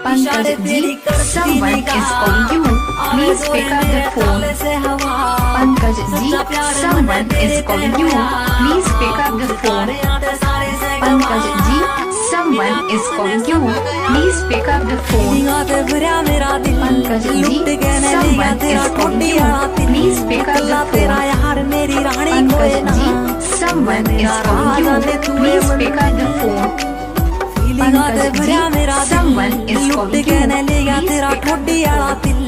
Pankaj ji, someone is calling you. Please pick up the phone. Pankaj ji, someone is calling you. Please pick up the phone. Pankaj ji, someone is calling you. Please pick up the phone. Pankaj ji, someone is calling you. Please pick up the phone. Pankaj ji, someone is calling you. Please pick up the phone. Pankaj ji, someone is calling you. Please pick up the phone.